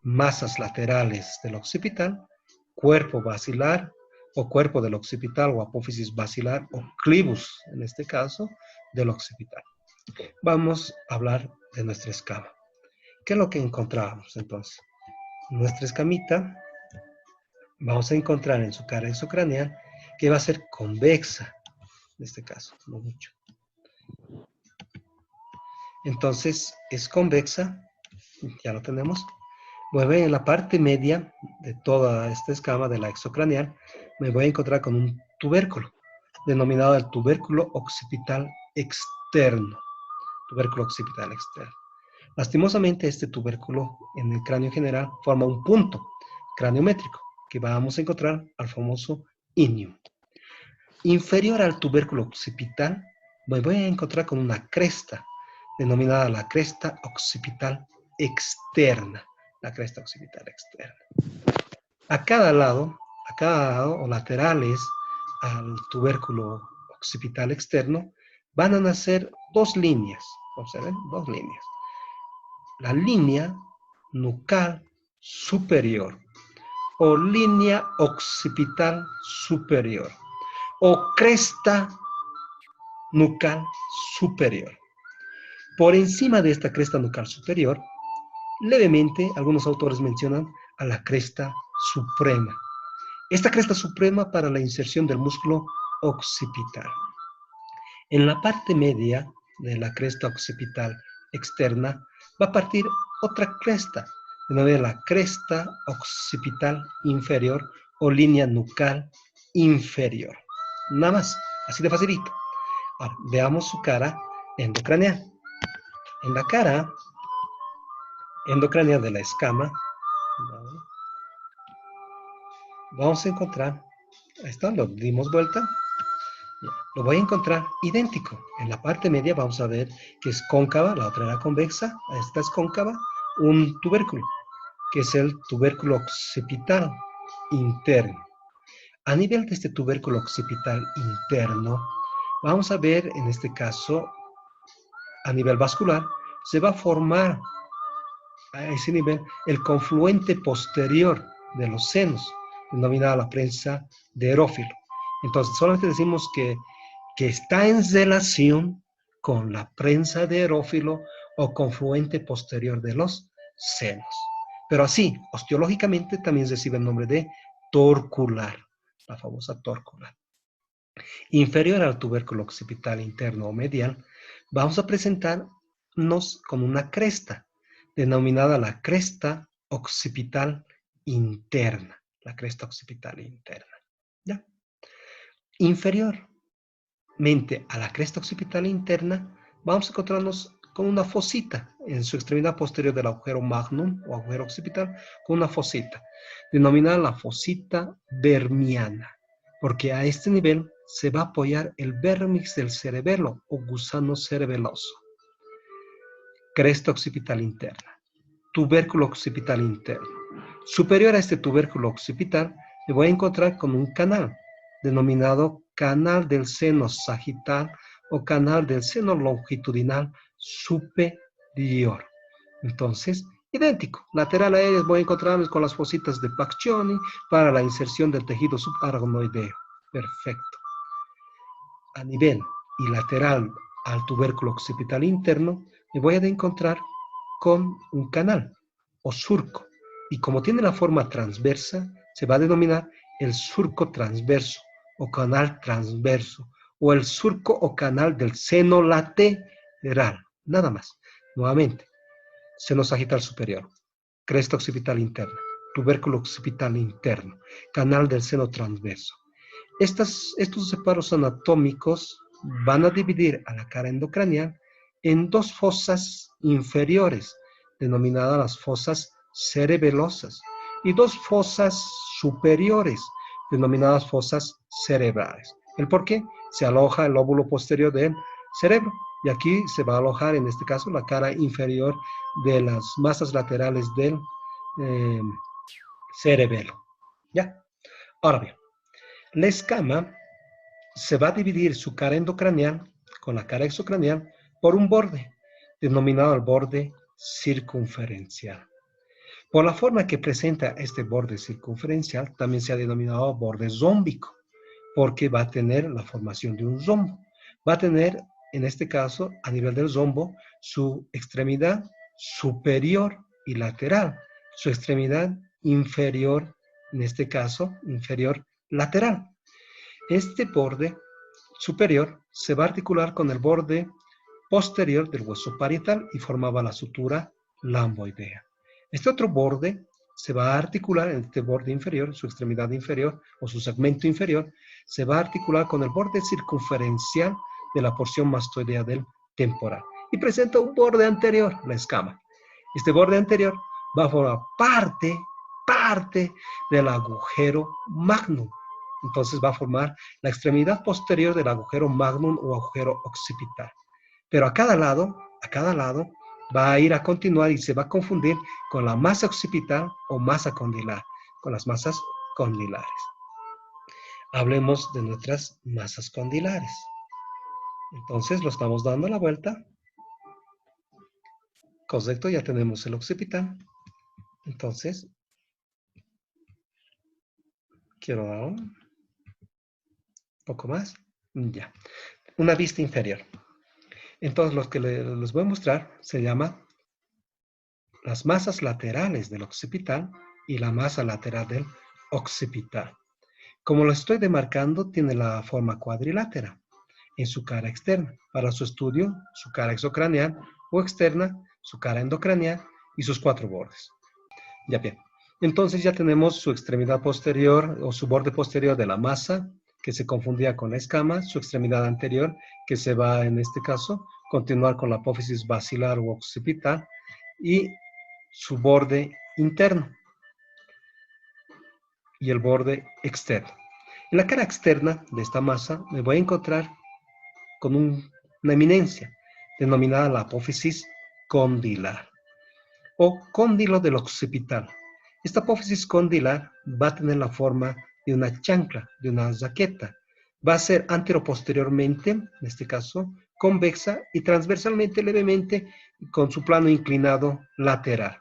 masas laterales del occipital, cuerpo basilar o cuerpo del occipital o apófisis basilar o clivus, en este caso, del occipital. Vamos a hablar de nuestra escama. ¿Qué es lo que encontramos entonces? Nuestra escamita, vamos a encontrar en su cara exocraneal que va a ser convexa, en este caso, no mucho. Entonces, es convexa, ya lo tenemos. Luego, en la parte media de toda esta escama de la exocraneal, me voy a encontrar con un tubérculo, denominado el tubérculo occipital externo. Tubérculo occipital externo. Lastimosamente, este tubérculo en el cráneo general forma un punto craniométrico que vamos a encontrar al famoso inium. Inferior al tubérculo occipital, me voy a encontrar con una cresta denominada la cresta occipital externa. La cresta occipital externa. A cada lado o laterales al tubérculo occipital externo, van a nacer dos líneas. Observen, dos líneas. La línea nucal superior o línea occipital superior o cresta nucal superior. Por encima de esta cresta nucal superior, levemente, algunos autores mencionan a la cresta suprema. Esta cresta suprema para la inserción del músculo occipital. En la parte media de la cresta occipital externa va a partir otra cresta, de la cresta occipital inferior o línea nucal inferior. Nada más, así de facilito. Ahora, veamos su cara endocraneal. En la cara endocraneal de la escama, vamos a encontrar, ahí está, lo dimos vuelta, lo voy a encontrar idéntico. En la parte media vamos a ver que es cóncava, la otra era convexa, esta es cóncava, un tubérculo, que es el tubérculo occipital interno. A nivel de este tubérculo occipital interno, vamos a ver en este caso, a nivel vascular, se va a formar a ese nivel el confluente posterior de los senos, denominada la prensa de Erófilo. Entonces, solamente decimos que está en relación con la prensa de Erófilo o confluente posterior de los senos. Pero así, osteológicamente, también recibe el nombre de torcular, la famosa torcular. Inferior al tubérculo occipital interno o medial, vamos a presentarnos con una cresta, denominada la cresta occipital interna. La cresta occipital interna. ¿Ya? Inferiormente a la cresta occipital interna, vamos a encontrarnos con una fosita en su extremidad posterior del agujero magnum o agujero occipital, con una fosita, denominada la fosita vermiana, porque a este nivel se va a apoyar el vérmix del cerebelo o gusano cerebeloso. Cresta occipital interna, tubérculo occipital interno. Superior a este tubérculo occipital, me voy a encontrar con un canal, denominado canal del seno sagital o canal del seno longitudinal superior. Entonces, idéntico. Lateral a ellos voy a encontrarme con las fositas de Pacchioni para la inserción del tejido subarachnoideo. Perfecto. A nivel y lateral al tubérculo occipital interno, me voy a encontrar con un canal o surco. Y como tiene la forma transversa, se va a denominar el surco transverso o canal transverso o el surco o canal del seno lateral. Nada más. Nuevamente, seno sagital superior, cresta occipital interna, tubérculo occipital interno, canal del seno transverso. Estos separos anatómicos van a dividir a la cara endocranial en dos fosas inferiores, denominadas las fosas cerebelosas, y dos fosas superiores, denominadas fosas cerebrales. ¿El por qué? Se aloja el lóbulo posterior del cerebro, y aquí se va a alojar, en este caso, la cara inferior de las masas laterales del cerebelo. ¿Ya? Ahora bien, la escama se va a dividir su cara endocranial con la cara exocranial por un borde, denominado el borde circunferencial. Por la forma que presenta este borde circunferencial, también se ha denominado borde zómbico, porque va a tener la formación de un zombo. Va a tener, en este caso, a nivel del zombo, su extremidad superior y lateral, su extremidad inferior, en este caso, inferior lateral. Este borde superior se va a articular con el borde posterior del hueso parietal y formaba la sutura lamboidea. Este otro borde se va a articular en este borde inferior, su extremidad inferior o su segmento inferior, se va a articular con el borde circunferencial de la porción mastoidea del temporal. Y presenta un borde anterior, la escama. Este borde anterior va a formar parte del agujero magnum. Entonces va a formar la extremidad posterior del agujero magnum o agujero occipital. Pero a cada lado va a ir a continuar y se va a confundir con la masa occipital o masa condilar, con las masas condilares. Hablemos de nuestras masas condilares. Entonces lo estamos dando la vuelta. Correcto, ya tenemos el occipital. Entonces, quiero dar un poco más. Ya. Una vista inferior. Entonces, lo que les voy a mostrar se llama las masas laterales del occipital y la masa lateral del occipital. Como lo estoy demarcando, tiene la forma cuadrilátera en su cara externa. Para su estudio, su cara exocraneal o externa, su cara endocraneal y sus cuatro bordes. Ya bien. Entonces ya tenemos su extremidad posterior o su borde posterior de la masa, que se confundía con la escama, su extremidad anterior, que se va, en este caso, continuar con la apófisis basilar o occipital, y su borde interno y el borde externo. En la cara externa de esta masa me voy a encontrar con una eminencia denominada la apófisis condilar o cóndilo del occipital. Esta apófisis condilar va a tener la forma de una chancla, de una zaqueta. Va a ser anteroposteriormente, en este caso, convexa y transversalmente levemente con su plano inclinado lateral.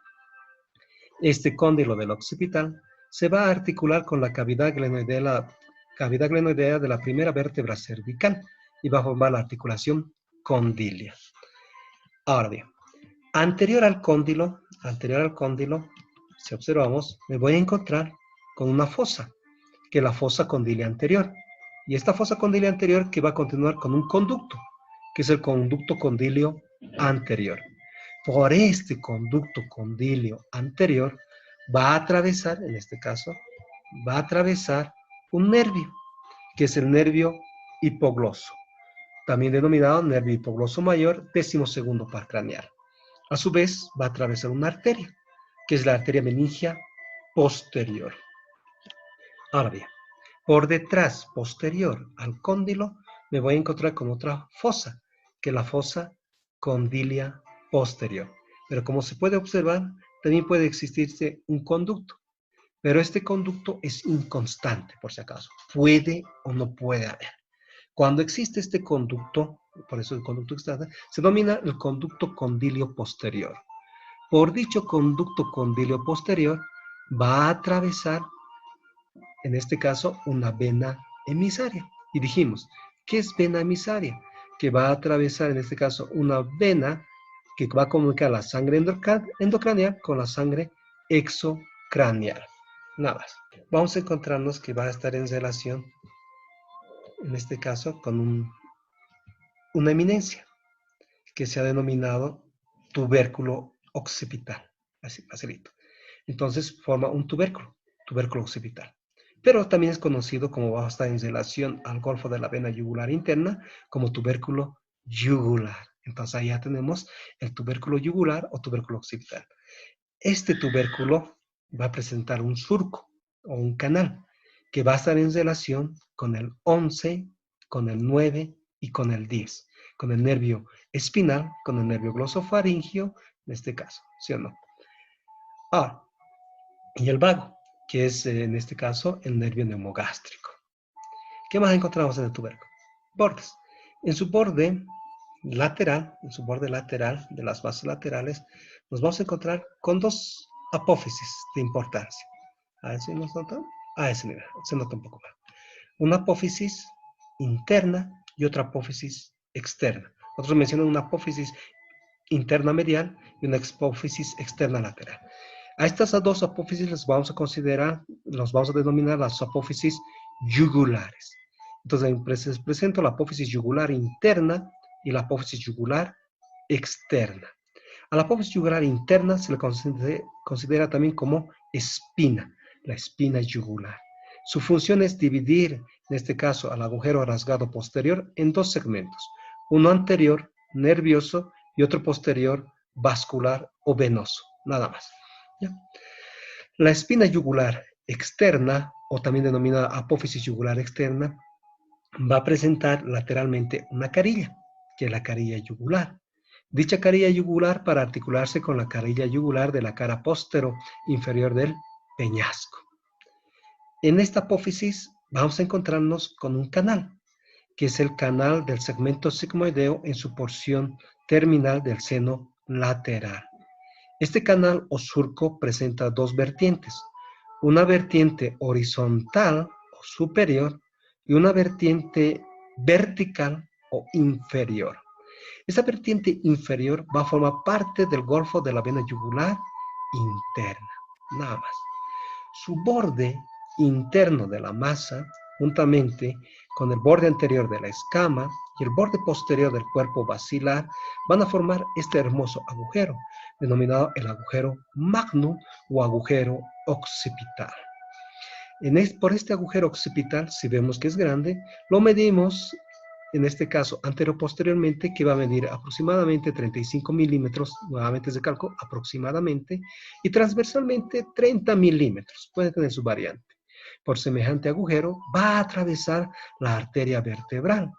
Este cóndilo del occipital se va a articular con la cavidad glenoidea de la primera vértebra cervical y va a formar la articulación condilia. Ahora bien, anterior al cóndilo, si observamos, me voy a encontrar con una fosa, que es la fosa condilia anterior. Y esta fosa condilia anterior que va a continuar con un conducto, que es el conducto condilio anterior. Por este conducto condilio anterior va a atravesar, en este caso, va a atravesar un nervio, que es el nervio hipogloso, también denominado nervio hipogloso mayor, 12º par craneal. A su vez, va a atravesar una arteria, que es la arteria meningia posterior. Ahora bien, por detrás, posterior al cóndilo, me voy a encontrar con otra fosa, que es la fosa condilia posterior. Pero como se puede observar, también puede existirse un conducto. Pero este conducto es inconstante, por si acaso. Puede o no puede haber. Cuando existe este conducto, por eso el conducto externo, se denomina el conducto condilio posterior. Por dicho conducto condilio posterior, va a atravesar, en este caso, una vena emisaria. Y dijimos, ¿qué es vena emisaria? Que va a atravesar, en este caso, una vena que va a comunicar la sangre endocraneal con la sangre exocraneal. Nada más. Vamos a encontrarnos que va a estar en relación, en este caso, con una eminencia que se ha denominado tubérculo occipital. Así, facilito. Entonces forma un tubérculo occipital. Pero también es conocido, como va a estar en relación al golfo de la vena yugular interna, como tubérculo yugular. Entonces ahí ya tenemos el tubérculo yugular o tubérculo occipital. Este tubérculo va a presentar un surco o un canal que va a estar en relación con el 11, con el 9 y con el 10, con el nervio espinal, con el nervio glosofaringio, en este caso, ¿sí o no? Ah, y el vago, que es en este caso el nervio neumogástrico. ¿Qué más encontramos en el tubérculo? Bordes. En su borde lateral de las bases laterales, nos vamos a encontrar con dos apófisis de importancia. A ver si nos nota. A ese nivel, se nota un poco más. Una apófisis interna y otra apófisis externa. Otros mencionan una apófisis interna medial y una apófisis externa lateral. A estas dos apófisis los vamos a denominar las apófisis yugulares. Entonces presento la apófisis yugular interna y la apófisis yugular externa. A la apófisis yugular interna se le considera también como espina, la espina yugular. Su función es dividir, en este caso, al agujero rasgado posterior en dos segmentos, uno anterior, nervioso, y otro posterior, vascular o venoso, nada más. ¿Ya? La espina yugular externa, o también denominada apófisis yugular externa, va a presentar lateralmente una carilla, que es la carilla yugular. Dicha carilla yugular para articularse con la carilla yugular de la cara postero inferior del peñasco. En esta apófisis vamos a encontrarnos con un canal, que es el canal del segmento sigmoideo en su porción terminal del seno lateral. Este canal o surco presenta dos vertientes, una vertiente horizontal o superior y una vertiente vertical o inferior. Esta vertiente inferior va a formar parte del golfo de la vena yugular interna, nada más. Su borde interno de la masa, juntamente con el borde anterior de la escama y el borde posterior del cuerpo basilar, van a formar este hermoso agujero, denominado el agujero magnum o agujero occipital. Por este agujero occipital, si vemos que es grande, lo medimos, en este caso anteroposteriormente, que va a medir aproximadamente 35 milímetros, nuevamente es de cálculo, aproximadamente, y transversalmente 30 milímetros, puede tener su variante. Por semejante agujero va a atravesar la arteria vertebral,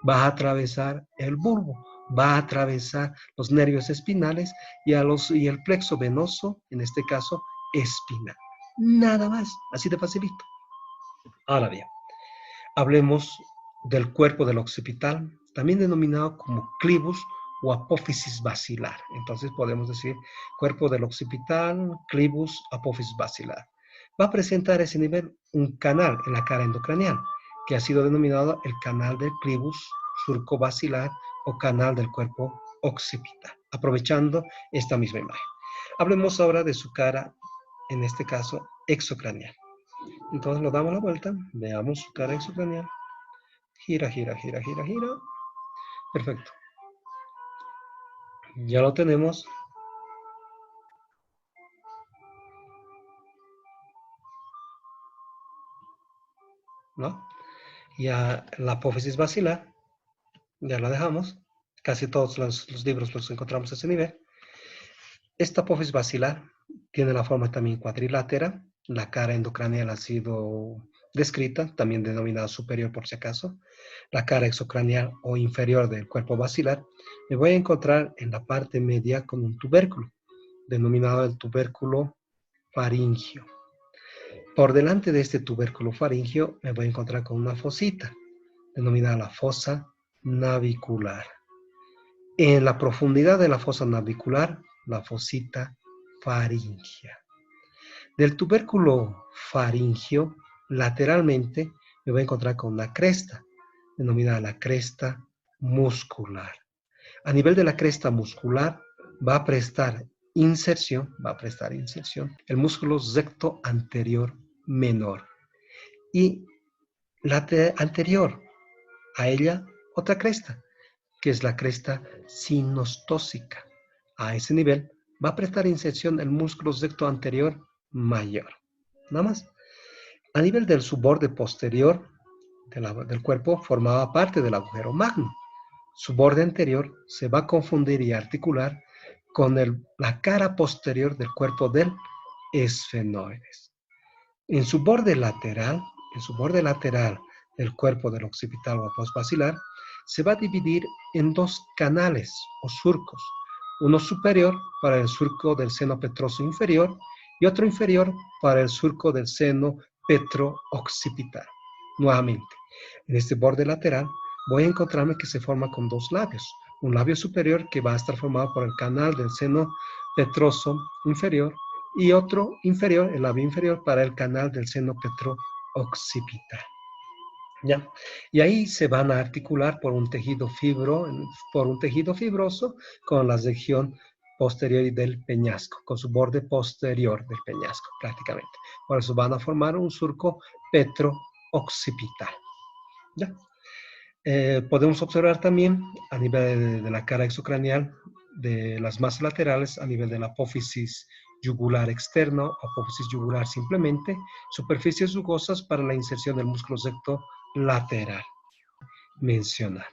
va a atravesar el bulbo, va a atravesar los nervios espinales y el plexo venoso, en este caso espinal. Nada más, así de facilito. Ahora bien, hablemos del cuerpo del occipital, también denominado como clivus o apófisis basilar. Entonces podemos decir cuerpo del occipital, clivus, apófisis basilar. Va a presentar a ese nivel un canal en la cara endocranial, que ha sido denominado el canal del clivus, surco basilar o canal del cuerpo occipital, aprovechando esta misma imagen. Hablemos ahora de su cara, en este caso, exocranial. Entonces lo damos la vuelta, veamos su cara exocranial. Gira, gira, gira, gira, gira. Perfecto. Ya lo tenemos. ¿No? Ya la apófisis basilar, ya la dejamos. Casi todos los libros los encontramos a ese nivel. Esta apófisis basilar tiene la forma también cuadrilátera. La cara endocranial ha sido descrita, también denominada superior por si acaso. La cara exocranial o inferior del cuerpo basilar. Me voy a encontrar en la parte media con un tubérculo, denominado el tubérculo faringio. Por delante de este tubérculo faringio me voy a encontrar con una fosita, denominada la fosa navicular. En la profundidad de la fosa navicular, la fosita faringia. Del tubérculo faringio, lateralmente, me voy a encontrar con una cresta, denominada la cresta muscular. A nivel de la cresta muscular, va a prestar inserción, el músculo recto anterior menor. Y la anterior a ella, otra cresta, que es la cresta sinostósica. A ese nivel va a prestar inserción el músculo recto anterior mayor. Nada más. A nivel del subborde posterior del cuerpo formaba parte del agujero magno. Su borde anterior se va a confundir y articular con la cara posterior del cuerpo del esfenoides. En su borde lateral del cuerpo del occipital o postbasilar, se va a dividir en dos canales o surcos, uno superior para el surco del seno petroso inferior y otro inferior para el surco del seno petro-occipital. Nuevamente, en este borde lateral voy a encontrarme que se forma con dos labios, un labio superior que va a estar formado por el canal del seno petroso inferior y otro inferior, el labio inferior, para el canal del seno petro-occipital. ¿Ya? Y ahí se van a articular por un tejido fibroso con la región posterior del peñasco, con su borde posterior del peñasco, prácticamente. Por eso van a formar un surco petro-occipital. ¿Ya? Podemos observar también a nivel de la cara exocranial, de las masas laterales, a nivel de la apófisis yugular externo, apófisis yugular simplemente, superficies rugosas para la inserción del músculo recto lateral mencionar.